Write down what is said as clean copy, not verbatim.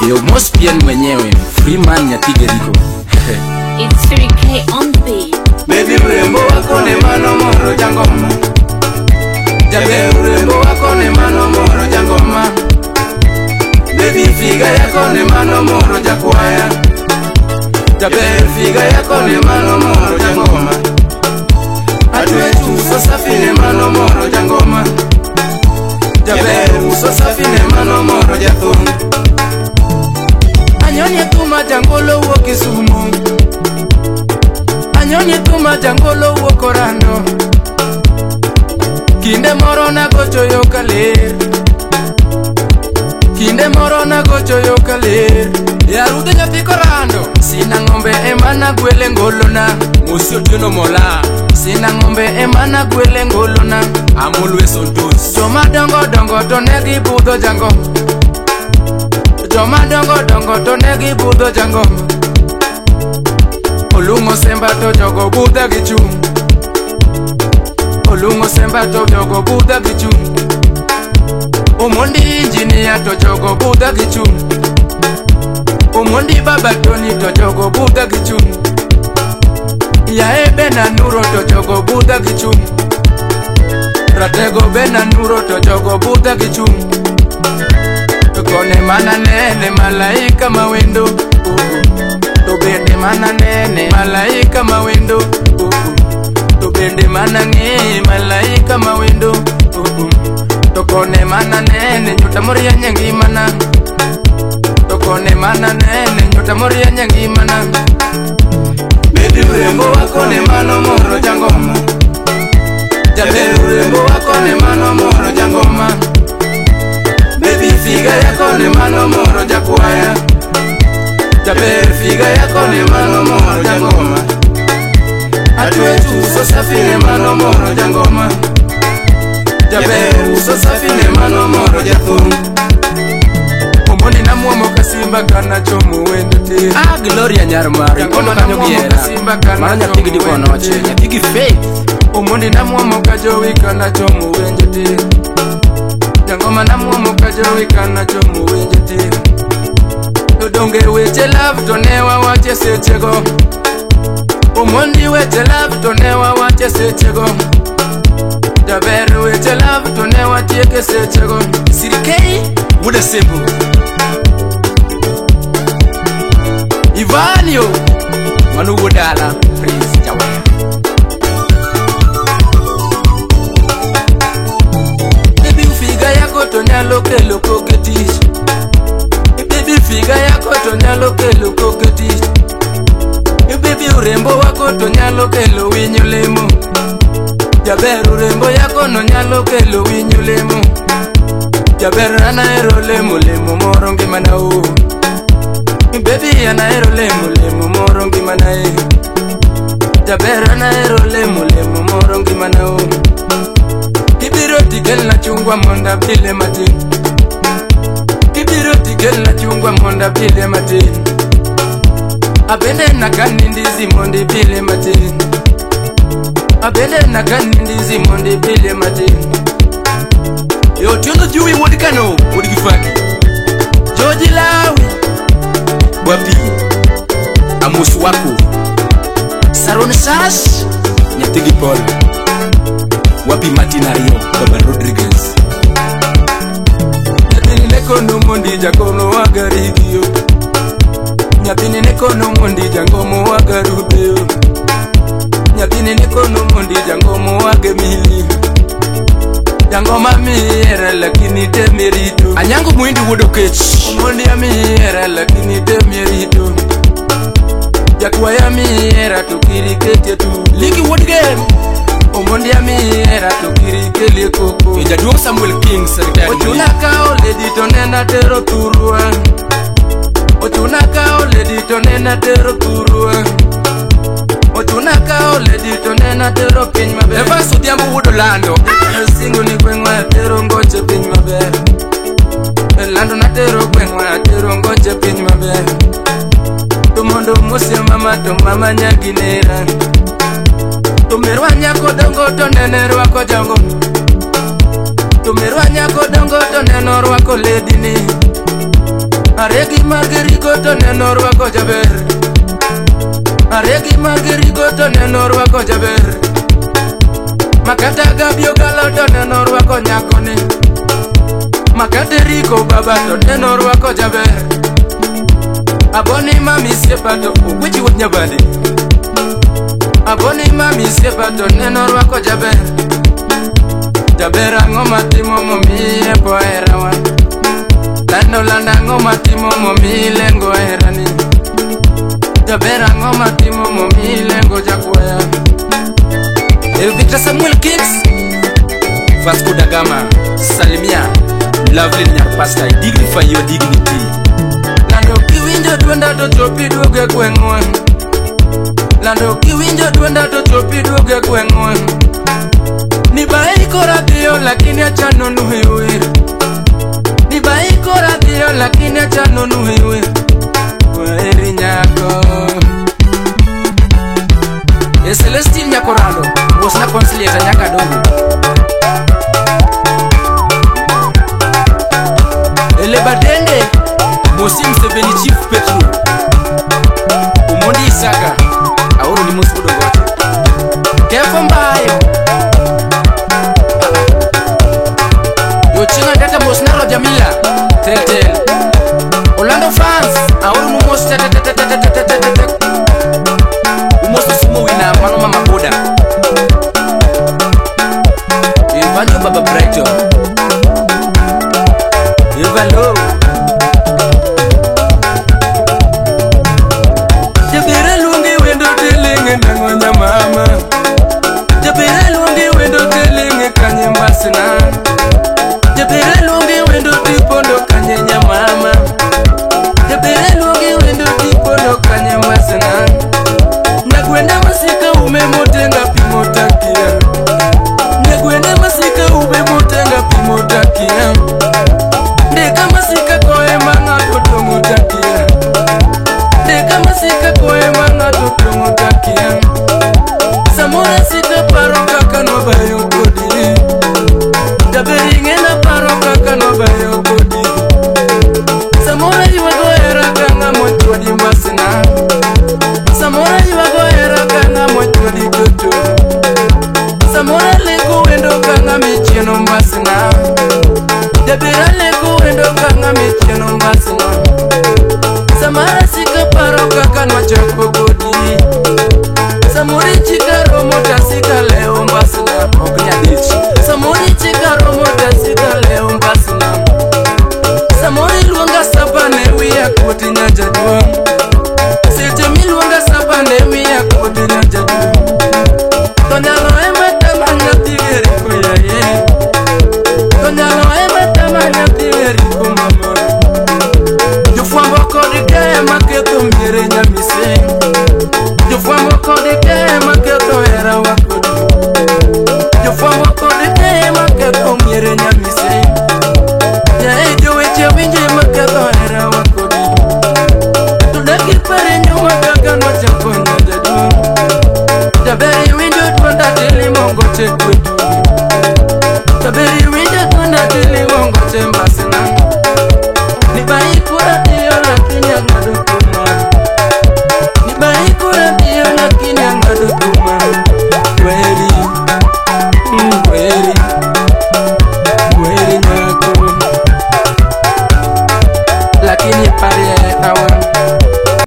Yo mos pien mwenyewe Freeman Nyatigeriko. It's 3K on the beat. Baby urembo wako ni mano moro jangoma. Jabe urembo wako ni mano moro jangoma. Baby figa yako ni mano moro jakwaya. Jabe figa yako ni mano moro jangoma. Atwe uso safi ni mano moro jangoma. Jabe uso safi ni mano moro jathung. Anyonye tuma jangolo wo Kisumu. Anyonye tuma jangolo wo Korando. Kinde moro na gocho yo kaler. Kinde moro na gocho yo kaler. Ya rude nyathi Korando. Sina ng'ombe emana gwele ngolona. Musio tuno mola. Sina ng'ombe emana gwele ngolona. Amulwe sontos. Joma dongo dongo to negi budho jangoma. Joma dongo dongo to negi budho jangoma. Olungo semba to jogo budha gichung. Olungo semba to jogo budha gichung. Omondi engineer to jogo budha gichung. Omondi baba Tony to jogo budha gichung. Yae bena nuro to jogo budha gichung. Ratego bena nuro to jogo budha gichung. Kone mana nene malaika mawendo. To bende mana nene malaika mawendo. To bende mana nge malaika mawendo. To kone mana nene nyota moria nyangi mana. To kone mana nene nyota moria nyangi mana. Baby urembo wako ni mano moro jangoma. Jabe urembo wako ni mano moro jangoma. Baby figa yako ni mano moro jakwaya. Jabe figa yako ni mano moro jangoma. Atwe uso safi ni mano moro jangoma. Jabe uso safi ni mano moro jathung. Omoni na muomo kasimba kana chomo wendo te. Gloria Nyarmari. Kono kanyo giera. Mara nyatigi diko noche. Nyatigi faith. Omoni na muomo kajowi kana chomo wendo te. Jangoma na muomo kajowi kana chomo wendo te. Donge weche love to newa wache sechego. Omondi weche love to newa wache sechego. Jaber weche love to newa tieke sechego. Sirikei Wuda Sembo. Ivanio Manu Wudala Prince Jawaya. Baby figa yako to nyalo kelo koketich. Baby figa yako to nyalo kelo koketich. Baby urembo wako to nyalo kelo winyo lemo. Jaber urembo yako no nyalo kelo winyo lemo. Jaber anaero lemo lemo moro ngimana o. Baby anaero lemo lemo moro ngimana e. Jaber anaero lemo lemo moro ngimana o. Ibiro tikel na chungwa monda pile matin. Ibiro tikel na chungwa monda pile matin. Abende na kandizi monde pile matin. Abende na kandizi monde pile matin. Yo tiono jui wodi kano wodi gifaki. Joji Lawi Wapi Amosu wako Saron Sas Nyatigi Paul. Wapi Martina Rio Baba Rodriguez. Nyatini nekono mondi jakono wagarigio. Nyatini nekono mondi jangomo wagarubeo. Nyatini nekono mondi jangomo wagemili. Jangoma miera lakini temerito. Anyango mwindi wodo kech. Omondi miera lakini temerito. Jakwaya miera to kirikete tu. Ligi wood game. Omondi miera to kirikele koko. Jaduong Samuel King Secretary. Ochuna kao ledi to nena tero turua. Ochuna kao ledi to nena tero turua. Ochuna kao ledi to nena tero piny maber. Eva Sodiambo wodo lando. Singo ni kwengwa tero ngoche piny maber. Lando na tero kwengwa tero ngoche piny maber. Tumondo musie mama to mama nyaginera. Tumerwa nyako dongo to nene rwako jango. Tumerwa nyako dongo to neno rwako ledini. Aregi margerigo to neno rwako jaber. Aregi margerigo to neno rwako jaber. Makata gabio galo to neno rwako nyakoni. Makate riko baba to neno rwako jaber. Aboni mami siepa to ukwichi wot nyabadi. Aboni mami siepa to neno rwako jaber. Jaber ang'o matimo momiye bohera wan. Lando landa ang'o matimo momiye lengo herani. Jaber ang'o matimo momiye lengo jakwaya. Victor Samuel Kings, Vasco da Gama, Salimia, Lovely Nyarpasta, dignify your dignity. Lando kiwinjo twenda to chopi duoge gweng'wan. Lando kiwinjo twenda to chopi duoge gweng'wan. Nibaiko radio lakini achano nuhiwe. Nibaiko radio lakini achano nuhiwe. Kwaheri nyako. Celestine Nyakorando was na conciliator Nyakadogo. Elebadende Mosim Seveni Chief Petro Umondi Isaka Auru ni Musu Dongote Kefo Mbayo Yochinga Data Mosnaro Jamila Tel Orlando fans Auru ni Musu Umosu sumo wina mano mama boda Ivanyo baba Brighton Ivalo Jabira lungi wendo telinge nangonya mama. Jabira lungi wendo telinge kanye mbasina. Jabira lungi wendo tipondo kanye nyamama. Jabira lungi wendo tipondo kanye mbasina. Nagwenda masika umemotenga pimotakia. Nagwenda masika umemotenga pimotakia. Ndeka masika koe manga totomotakia. Ndeka masika koe manga totomotakia. Samora sika paro kaka no bayo kodi. Jaberi ngena paro kaka no bayo kodi. Samora iwago era kanga mochwadi mbasina. Samora iwago era kanga mochwadi toto. Samora leko wendo kanga michieno mbasina. Jabira leko wendo kanga michieno mbasina. Samara sika paro kaka nwachoko kodi. Samuri chika romo tasika leo mbasina. Ognya dichi. Samuri chika romo tasika leo mbasina. Samuri luanga sabane wia koti na jadwa. Sete mi luanga sabane wia koti na jadwa. Tonyalo ema tamanya tigeri kuya ye. Tonyalo ema tamanya tigeri kumama. Jufwambo kodi kaya maketo mire nyamise. Jufwambo kodi kaya maketo era wakodi. Jufwambo kodi kaya maketo mire nyamise. Ya ejo weche winje maketo era wakodi. Tudaki pare nyuma kaka no chakonya jadu. Jaberi winjo twanda tili mongo chekwetu. Jaberi winjo twanda tili mongo chembasina. Nibai kura tiyo lakini angadu kuma. Nibai kura tiyo lakini angadu kuma. Kweli, kweli, kweli nyako. Lakini pari ya kawan.